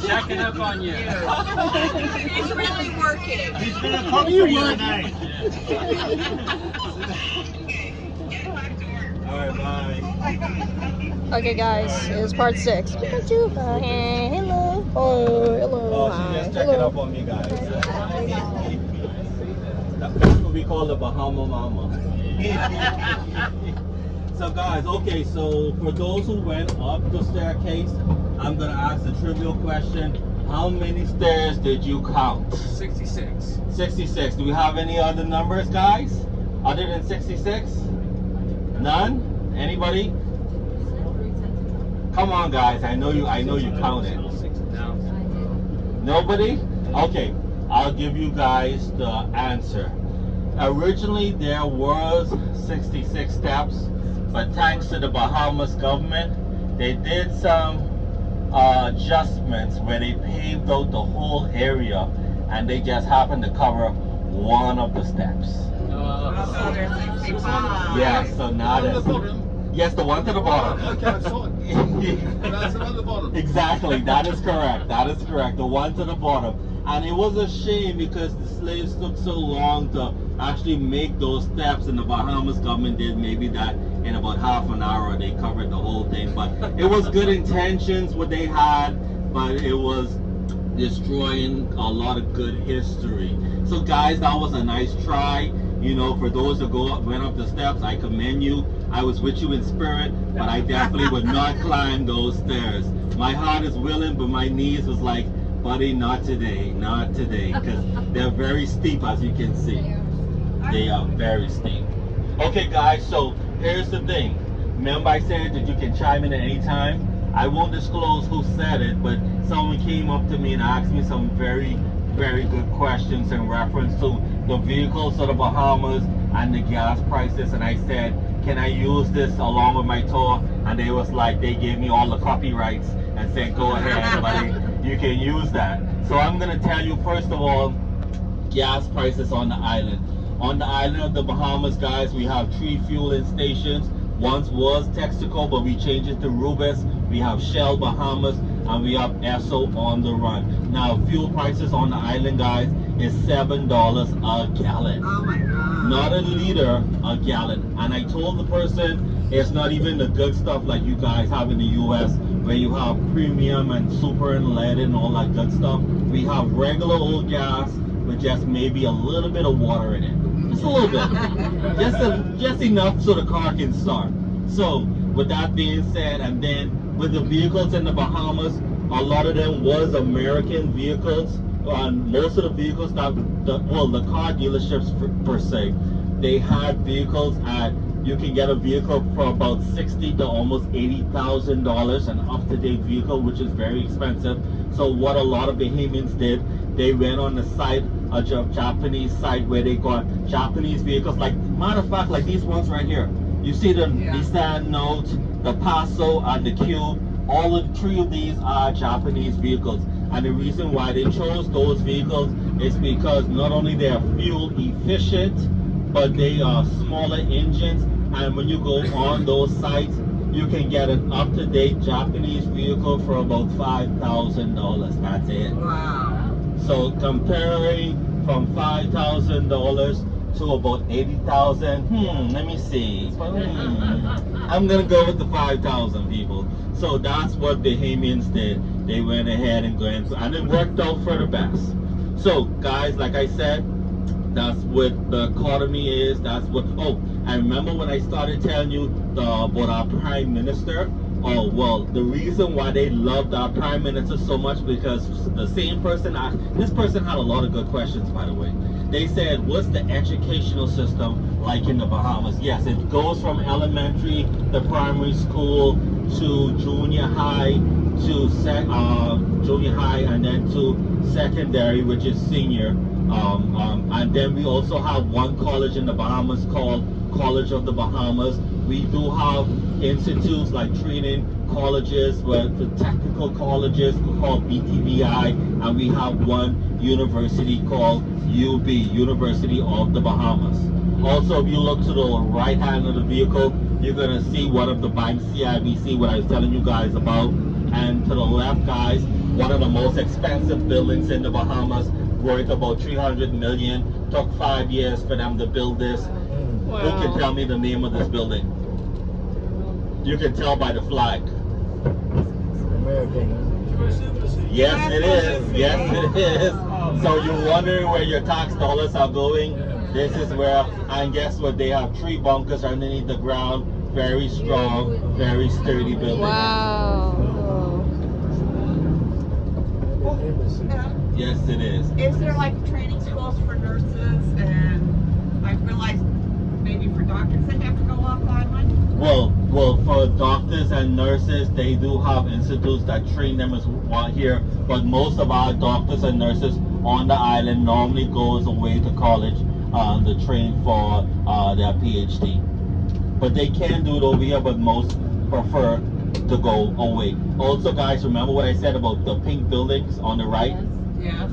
Checking up on you. He's really working. He's gonna cook for you tonight. Alright, bye. Okay, guys, it's part 6. Pikachu, hi, hello. Oh, hello. Oh, Hi, she's just checking hello. up on me, guys. That's what we call the Bahama Mama. So, guys, okay, so for those who went up the staircase, I'm gonna ask a trivial question. How many stairs did you count? 66. 66. Do we have any other numbers, guys? Other than 66? None? Anybody? Come on, guys. I know you counted. No. Nobody? Okay, I'll give you guys the answer. Originally, there was 66 steps, but thanks to the Bahamas government, they did some adjustments where they paved out the whole area, and they just happened to cover one of the steps. So there's 65. Yes, so now On the there's... bottom. Yes, the one to the bottom. Okay, I saw it. That's on the bottom. Exactly, that is correct. That is correct. The one to the bottom. And it was a shame because the slaves took so long to actually make those steps, and the Bahamas government did maybe that in about half an hour. They covered the whole thing. But it was good intentions what they had, but it was destroying a lot of good history. So guys, that was a nice try. You know, for those that went up the steps, I commend you. I was with you in spirit, but I definitely would not climb those stairs. My heart is willing, but my knees was like, buddy, not today, not today, because they're very steep, as you can see. They are very steep. Okay, guys, so here's the thing. Remember I said that you can chime in at any time? I won't disclose who said it, but someone came up to me and asked me some very good questions in reference to the vehicles of the Bahamas and the gas prices, and I said, can I use this along with my tour? And they was like, they gave me all the copyrights and said, go ahead, buddy, you can use that. So I'm gonna tell you, first of all, gas prices on the island. On the island of the Bahamas, guys, we have 3 fueling stations. Once was Texaco, but we changed it to Rubis. We have Shell Bahamas, and we have Esso on the run. Now, fuel prices on the island, guys, is $7 a gallon. Oh my God. Not a liter, a gallon. And I told the person, it's not even the good stuff like you guys have in the US, where you have premium and super and lead and all that good stuff. We have regular old gas with just maybe a little bit of water in it. Just a little bit. just enough so the car can start. So, with that being said, and then with the vehicles in the Bahamas, a lot of them was American vehicles. And most of the vehicles that, the car dealerships per se, they had vehicles at, you can get a vehicle for about $60,000 to almost $80,000, an up-to-date vehicle, which is very expensive. So what a lot of Bahamians did, they went on the site, a Japanese site, where they got Japanese vehicles. Like, matter of fact, like these ones right here. You see the Nissan Note, the Passo, and the Cube. All of 3 of these are Japanese vehicles. And the reason why they chose those vehicles is because not only they are fuel efficient, but they are smaller engines. And when you go on those sites, you can get an up-to-date Japanese vehicle for about $5,000. That's it. Wow. So comparing from $5,000 to about $80,000, let me see. I'm gonna go with the 5,000, people. So that's what Bahamians did. They went ahead and and it worked out for the best. So guys, like I said, that's what the economy is. That's what, oh, I remember when I started telling you about our Prime Minister. Oh, well, the reason why they loved our Prime Minister so much, because the same person, this person had a lot of good questions, by the way. They said, what's the educational system like in the Bahamas? Yes, it goes from elementary to primary school to junior high to junior high, and then to secondary, which is senior. And then we also have one college in the Bahamas called College of the Bahamas. We do have institutes like training colleges, the technical colleges called BTVI, and we have one university called UB, University of the Bahamas. Also, if you look to the right hand of the vehicle, you're going to see one of the banks, CIBC, what I was telling you guys about. And to the left left, guys, one of the most expensive buildings in the Bahamas, worth about 300 million. Took 5 years for them to build this. Wow. Who can tell me the name of this building? You can tell by the flag. Yes, it is. Yes, it is. So you're wondering where your tax dollars are going? This is where, and guess what? They have 3 bunkers underneath the ground. Very strong, very sturdy building. Wow. Yes, it is. Is there like training schools for nurses, and I realize maybe for doctors they have to go off island? Well, for doctors and nurses, they do have institutes that train them as well here. But most of our doctors and nurses on the island normally goes away to college to train for their PhD. But they can do it over here, but most prefer to go away. Also, guys, remember what I said about the pink buildings on the right? Yes.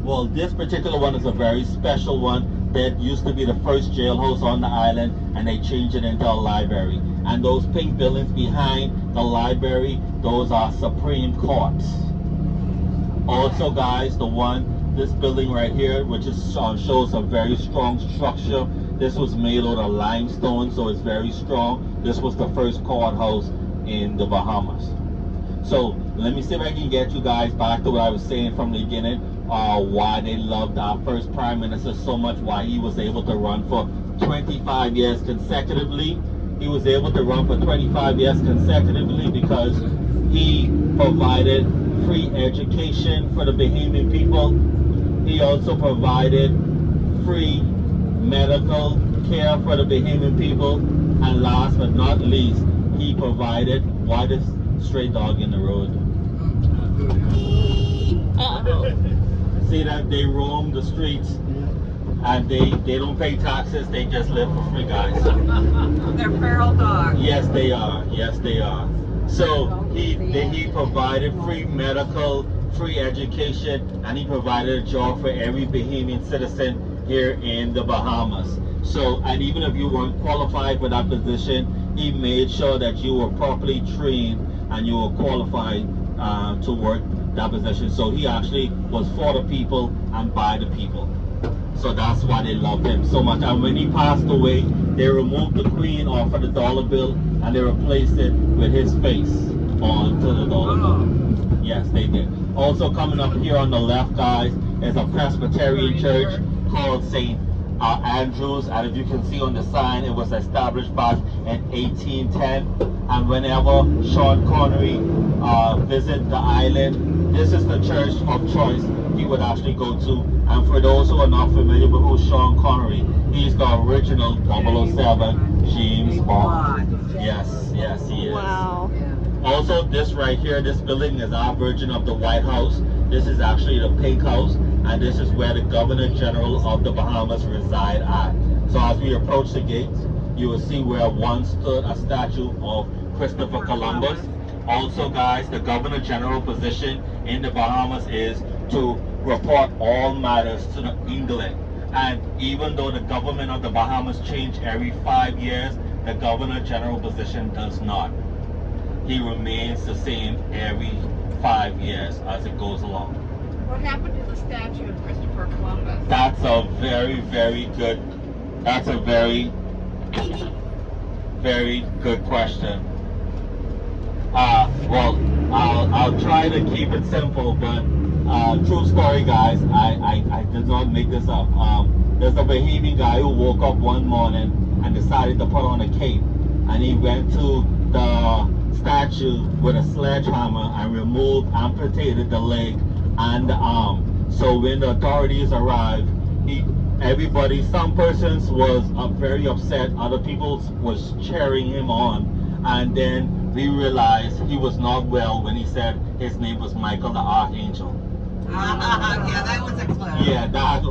Well, this particular one is a very special one that used to be the first jailhouse on the island, and they changed it into a library. And those pink buildings behind the library, those are Supreme Courts. Also, guys, this building right here, which is shows a very strong structure. This was made out of limestone, so it's very strong. This was the first courthouse in the Bahamas. So let me see if I can get you guys back to what I was saying from the beginning, why they loved our first prime minister so much, why he was able to run for 25 years consecutively. He was able to run for 25 years consecutively because he provided free education for the Bahamian people. He also provided free medical care for the Bahamian people. And last but not least, he provided widest stray dog in the road. See that they roam the streets and they don't pay taxes, they just live for free, guys. They're feral dogs. Yes, they are. Yes, they are. So he provided free medical, free education, and he provided a job for every Bahamian citizen here in the Bahamas. So, and even if you weren't qualified for that position, he made sure that you were properly trained and you were qualified to work that position. So he actually was for the people and by the people. So that's why they loved him so much. And when he passed away, they removed the queen off of the dollar bill and they replaced it with his face onto the dollar bill. Yes, they did. Also coming up here on the left, guys, is a Presbyterian church called St. Andrews, and if you can see on the sign, it was established back in 1810. And whenever Sean Connery visit the island, this is the church of choice he would actually go to. And for those who are not familiar with who's Sean Connery, he's the original 007 James Bond. Yes, yes, he is. Wow. Also, this right here, this building is our version of the White House. This is actually the Pink House, and this is where the Governor General of the Bahamas reside at. So as we approach the gates, you will see where once stood a statue of Christopher Columbus. Also, guys, the Governor General position in the Bahamas is to report all matters to England. And even though the government of the Bahamas change every 5 years, the Governor General position does not. He remains the same every 5 years as it goes along. What happened to the statue of Christopher Columbus? That's a very, very good, that's a very, very good question. Well, I'll try to keep it simple, but true story, guys, I did not make this up. There's a Bahamian guy who woke up one morning and decided to put on a cape, and he went to the statue with a sledgehammer and amputated the leg and the arm. So when the authorities arrived, some persons was very upset, other people was cheering him on, and then we realized he was not well when he said his name was Michael the Archangel. Yeah, that was a clue. Yeah, that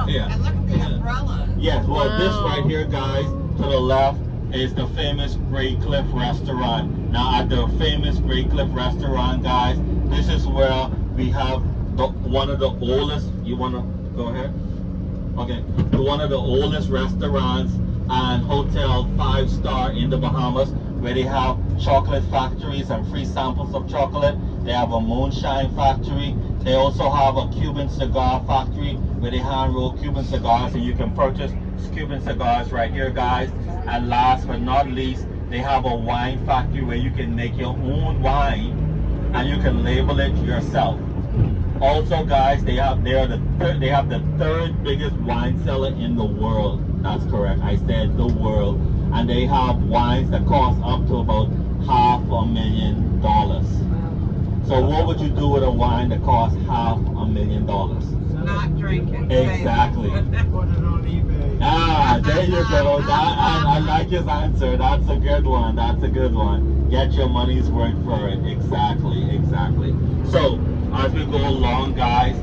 yeah. And look at the umbrella. Yes, well, Wow. this right here, guys, to the left is the famous Great Cliff Restaurant. Now, at the famous Great Cliff Restaurant, guys, this is where we have one of the oldest. You want to go ahead? Okay, one of the oldest restaurants and hotel 5-star in the Bahamas, where they have chocolate factories and free samples of chocolate. They have a moonshine factory. They also have a Cuban cigar factory where they hand roll Cuban cigars, and you can purchase Cuban cigars right here, guys. And last but not least, they have a wine factory where you can make your own wine and you can label it yourself. Also, guys, they have the third biggest wine cellar in the world. That's correct. I said the world. And they have wines that cost up to about $500,000. So what would you do with a wine that costs $500,000? Not drink it. Exactly. Put it on eBay. Ah, there you go. I like his answer. That's a good one. That's a good one. Get your money's worth for it. Exactly. So, as we go along, guys,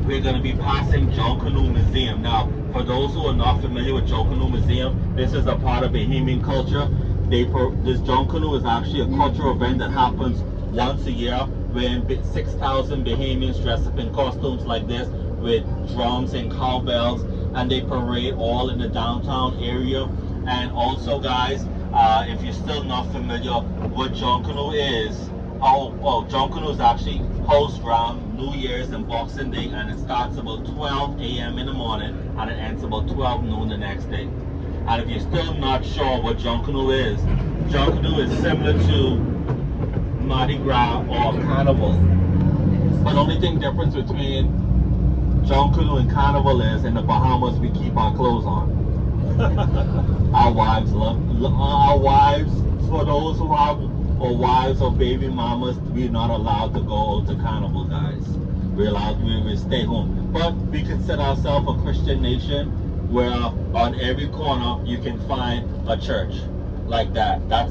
we're going to be passing John Canoe Museum. Now, for those who are not familiar with John Canoe Museum, this is a part of Bahamian culture. This John Canoe is actually a cultural event that happens once a year when 6,000 Bahamians dress up in costumes like this with drums and cowbells, and they parade all in the downtown area. And also, guys, if you're still not familiar what John Canoe is, John Canoe is actually hosts around New Year's and Boxing Day, and it starts about 12 a.m. in the morning and it ends about 12 noon the next day. And if you're still not sure what John Canoe is similar to Mardi Gras or Carnival. But the only thing difference between John Canoe and Carnival is in the Bahamas we keep our clothes on. Our wives for those who have or wives or baby mamas, we're not allowed to go to Carnival, guys. We stay home. But we consider ourselves a Christian nation where on every corner you can find a church like that. That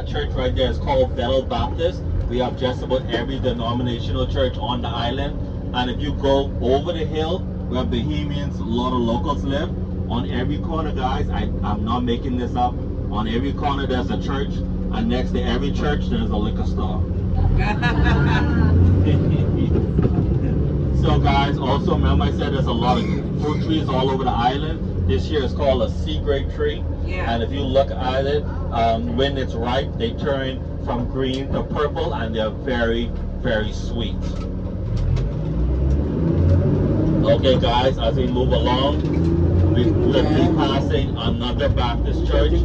church right there is called Bethel Baptist. We have just about every denominational church on the island. And if you go over the hill where Bahamians, a lot of locals live, on every corner, guys, I'm not making this up, on every corner there's a church, and next to every church there's a liquor store. So, guys, also remember I said there's a lot of fruit trees all over the island. This year is called a sea grape tree. Yeah. And if you look at it, when it's ripe, they turn from green to purple, and they're very, very sweet. Okay, guys, as we move along, we'll be passing another Baptist church,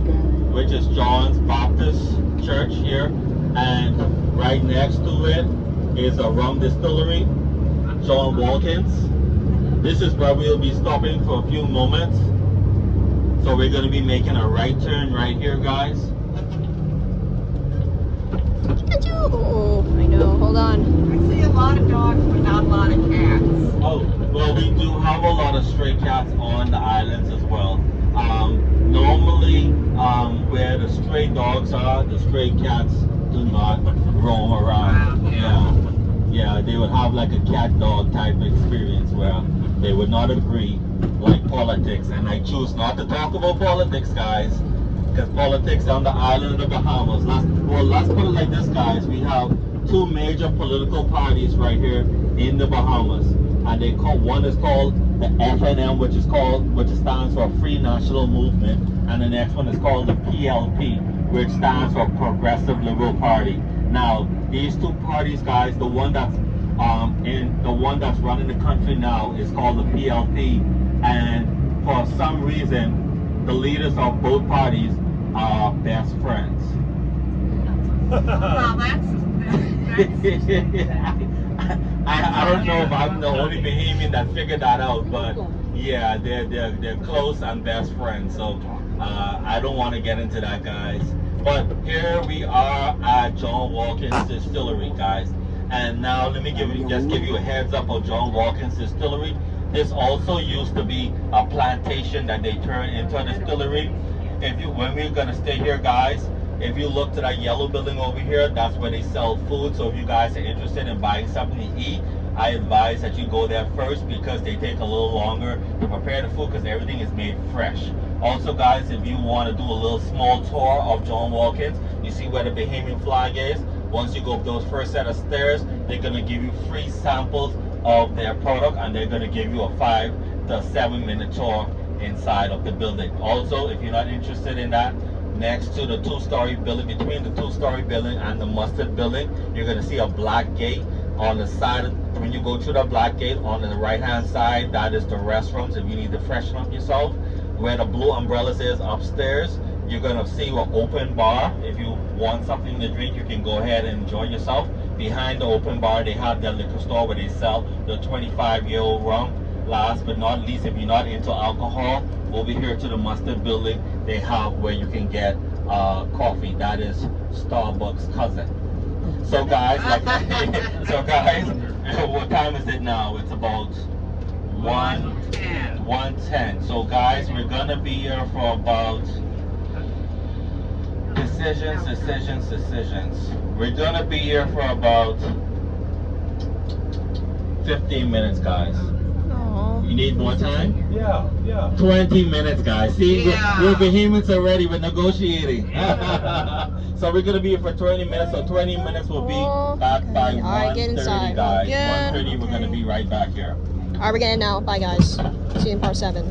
which is John's Baptist Church here. And right next to it is a rum distillery, John Watkins. This is where we'll be stopping for a few moments. So we're going to be making a right turn right here, guys. Oh, I know. Hold on. I see a lot of dogs, but not a lot of cats. Oh, well, we do have a lot of stray cats on the islands as well. Normally, where the stray dogs are, the stray cats do not roam around. Wow, Yeah, they would have like a cat dog type experience where they would not agree, like politics. And I choose not to talk about politics, guys, because politics on the island of the Bahamas. Let's put it like this, guys. We have two major political parties right here in the Bahamas, and one is called the FNM, which stands for Free National Movement, and the next one is called the PLP, which stands for Progressive Liberal Party. Now, these two parties, guys, the one that's running the country now is called the PLP, and for some reason, the leaders of both parties are best friends. Well, that's I don't know if I'm the only Bahamian that figured that out, but yeah, they're close and best friends. So I don't want to get into that, guys. But here we are at John Watkins Distillery, guys. And now let me just give you a heads up of John Watkins Distillery. This also used to be a plantation that they turned into a distillery. When we're gonna stay here, guys, if you look to that yellow building over here, that's where they sell food. So if you guys are interested in buying something to eat, I advise that you go there first, because they take a little longer to prepare the food because everything is made fresh. Also, guys, if you want to do a little small tour of John Watkins, you see where the Bahamian flag is. Once you go up those first set of stairs, they're going to give you free samples of their product, and they're going to give you a 5 to 7 minute tour inside of the building. Also, if you're not interested in that, next to the two-story building, between the two-story building and the mustard building, you're going to see a black gate on the side. When you go through the black gate, on the right-hand side, that is the restrooms if you need to freshen up yourself. Where the blue umbrellas is upstairs, you're going to see an open bar. If you want something to drink, you can go ahead and enjoy yourself. Behind the open bar, they have their liquor store where they sell the 25-year-old rum. Last but not least, if you're not into alcohol, over here to the mustard building, they have where you can get coffee. That is Starbucks cousin. So guys, what time is it now? It's about 1:10. So guys, we're gonna be here for about decisions. We're gonna be here for about 15 minutes, guys. You need more time? Yeah. 20 minutes, guys. See, Yeah. we're vehements already. We're negotiating. So we're gonna be here for 20 minutes. So 20 minutes will be back by Okay. Alright, get 1:30, inside. guys. Good. 1:30, we're gonna be right back here. Alright, we're getting out. Bye, guys. See you in part 7.